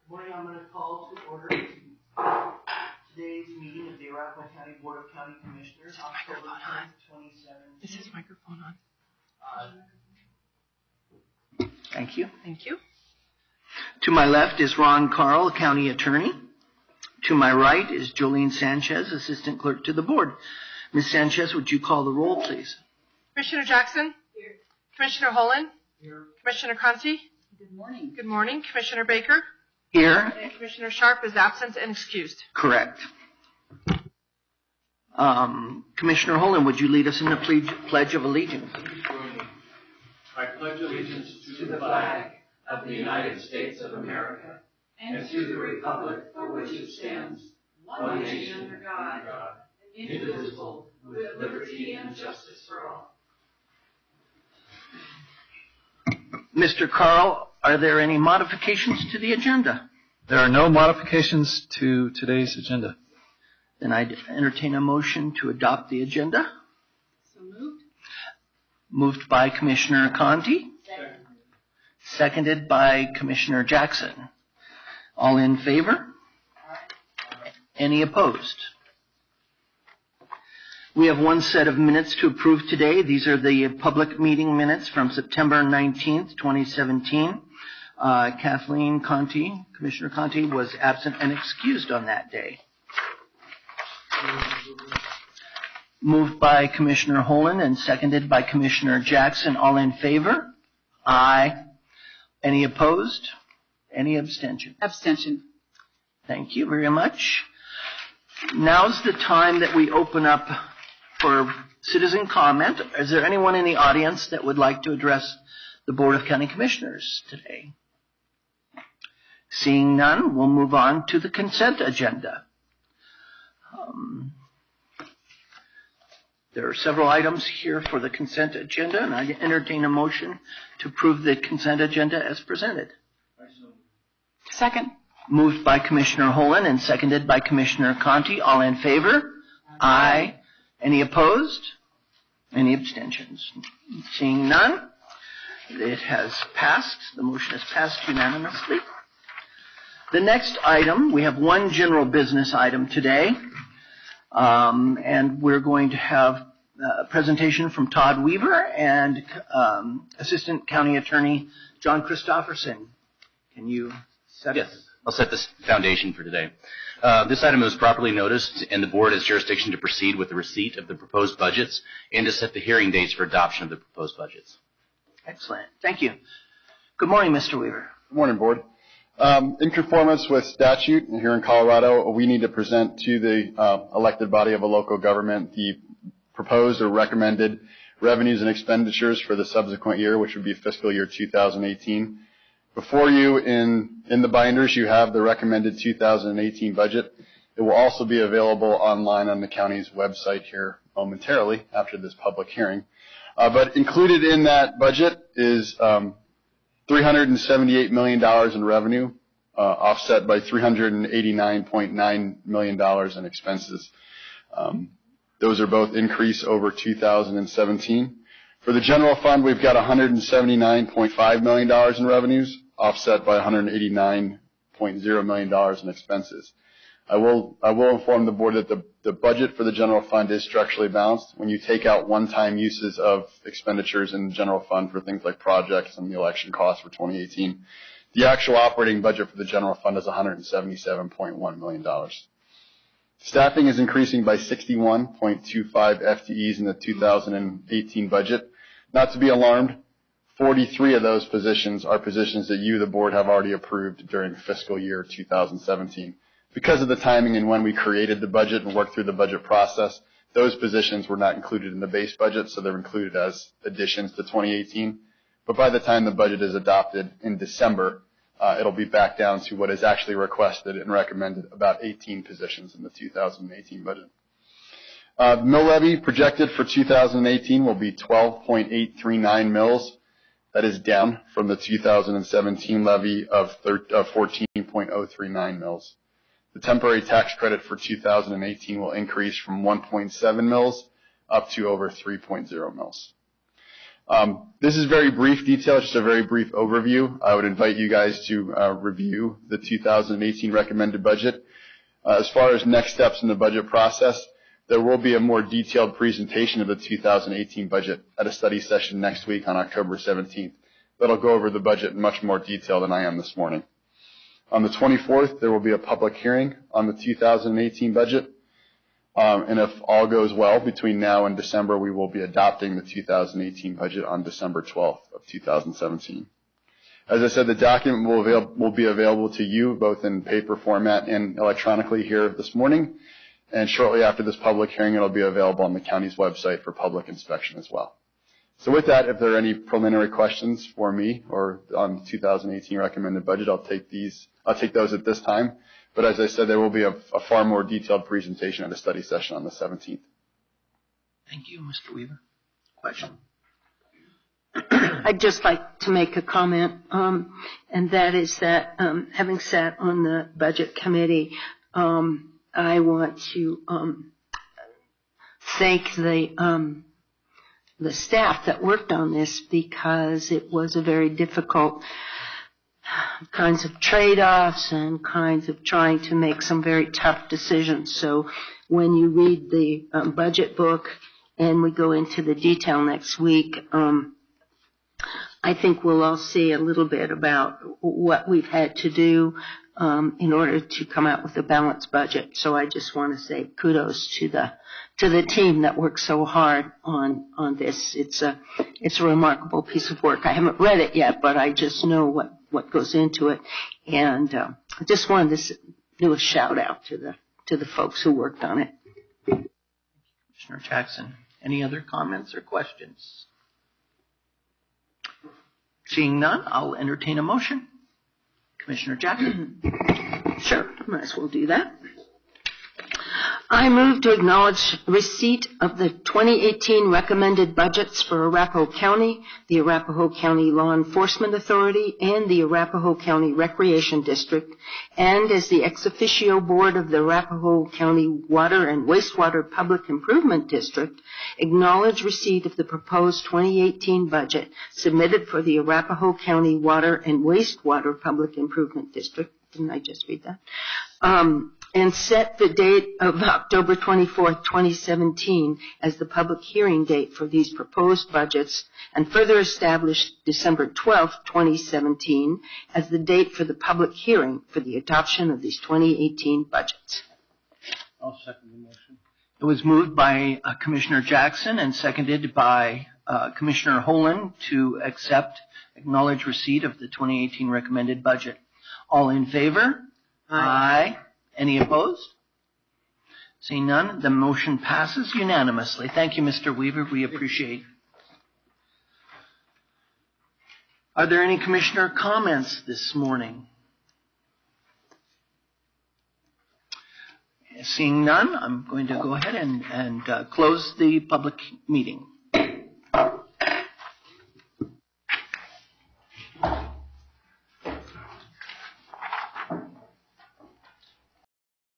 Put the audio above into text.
Good morning. I'm going to call to order today's meeting of the Arapahoe County Board of County Commissioners, October 10th, 2017. Is his microphone on? Thank you. Thank you. To my left is Ron Carl, County Attorney. To my right is Jolene Sanchez, Assistant Clerk to the Board. Ms. Sanchez, would you call the roll, please? Commissioner Jackson? Here. Commissioner Holland? Here. Commissioner Conti? Good morning. Good morning. Commissioner Baker? Here. And Commissioner Sharp is absent and excused. Correct. Commissioner Holland, would you lead us in the Pledge of Allegiance? I pledge allegiance to the flag of the United States of America and to the republic for which it stands, one nation under God, indivisible, with liberty and justice for all. Mr. Carl, are there any modifications to the agenda? There are no modifications to today's agenda. Then I'd entertain a motion to adopt the agenda. So moved. Moved by Commissioner Conti. Second. Seconded by Commissioner Jackson. All in favor? Any opposed? We have one set of minutes to approve today. These are the public meeting minutes from September 19th, 2017. Kathleen Conti, Commissioner Conti, was absent and excused on that day. Moved by Commissioner Holland and seconded by Commissioner Jackson. All in favor? Aye. Any opposed? Any abstention? Abstention. Thank you very much. Now's the time that we open up for citizen comment. Is there anyone in the audience that would like to address the Board of County Commissioners today? Seeing none, we'll move on to the consent agenda. There are several items here for the consent agenda, and I entertain a motion to approve the consent agenda as presented. Second. Moved by Commissioner Holland and seconded by Commissioner Conti. All in favor? Aye. Any opposed? Any abstentions? Seeing none, it has passed. The motion has passed unanimously. The next item, we have one general business item today, and we're going to have a presentation from Todd Weaver and Assistant County Attorney John Christopherson. Can you set Yes, I'll set this foundation for today. This item was properly noticed, and the board has jurisdiction to proceed with the receipt of the proposed budgets and to set the hearing dates for adoption of the proposed budgets. Excellent. Thank you. Good morning, Mr. Weaver. Good morning, Board. In conformance with statute here in Colorado, we need to present to the elected body of a local government the proposed or recommended revenues and expenditures for the subsequent year, which would be fiscal year 2018. Before you in the binders, you have the recommended 2018 budget. It will also be available online on the county's website here momentarily after this public hearing. But included in that budget is $378 million in revenue, offset by $389.9 million in expenses. Those are both increase over 2017. For the general fund, we've got $179.5 million in revenues, offset by $189.0 million in expenses. I will inform the board that the budget for the general fund is structurally balanced. When you take out one-time uses of expenditures in the general fund for things like projects and the election costs for 2018, the actual operating budget for the general fund is $177.1 million. Staffing is increasing by 61.25 FTEs in the 2018 budget. Not to be alarmed, 43 of those positions are positions that you, the board, have already approved during fiscal year 2017. Because of the timing and when we created the budget and worked through the budget process, those positions were not included in the base budget, so they're included as additions to 2018. But by the time the budget is adopted in December, it'll be back down to what is actually requested and recommended, about 18 positions in the 2018 budget. The mill levy projected for 2018 will be 12.839 mills. That is down from the 2017 levy of 14.039 mills. The temporary tax credit for 2018 will increase from 1.7 mils up to over 3.0 mils. This is very brief detail, just a very brief overview. I would invite you guys to review the 2018 recommended budget. As far as next steps in the budget process, there will be a more detailed presentation of the 2018 budget at a study session next week on October 17th. That'll go over the budget in much more detail than I am this morning. On the 24th, there will be a public hearing on the 2018 budget. And if all goes well, between now and December, we will be adopting the 2018 budget on December 12th of 2017. As I said, the document will be available to you both in paper format and electronically here this morning. And shortly after this public hearing, it will be available on the county's website for public inspection as well. So with that, if there are any preliminary questions for me or on the 2018 recommended budget, I'll take those at this time. But as I said, there will be a far more detailed presentation at a study session on the 17th. Thank you, Mr. Weaver. Question? I'd just like to make a comment, and that is that having sat on the budget committee, I want to thank the staff that worked on this, because it was a very difficult kinds of trade-offs and kinds of trying to make some very tough decisions. So when you read the budget book and we go into the detail next week, I think we'll all see a little bit about what we've had to do in order to come out with a balanced budget. So I just want to say kudos to the team that worked so hard on this. It's a remarkable piece of work. I haven't read it yet, but I just know what goes into it, and I just wanted to do a shout out to the folks who worked on it. Commissioner Jackson, any other comments or questions? Seeing none, I'll entertain a motion. Commissioner Jackson. Sure, might as well do that. I move to acknowledge receipt of the 2018 recommended budgets for Arapahoe County, the Arapahoe County Law Enforcement Authority, and the Arapahoe County Recreation District, and as the ex officio board of the Arapahoe County Water and Wastewater Public Improvement District, acknowledge receipt of the proposed 2018 budget submitted for the Arapahoe County Water and Wastewater Public Improvement District. Didn't I just read that? And set the date of October 24th, 2017 as the public hearing date for these proposed budgets, and further establish December 12th, 2017 as the date for the public hearing for the adoption of these 2018 budgets. I'll second the motion. It was moved by Commissioner Jackson and seconded by Commissioner Holen to acknowledge receipt of the 2018 recommended budget. All in favor? Aye. Any opposed? Seeing none, the motion passes unanimously. Thank you, Mr. Weaver. We appreciate it. Are there any commissioner comments this morning? Seeing none, I'm going to go ahead and close the public meeting.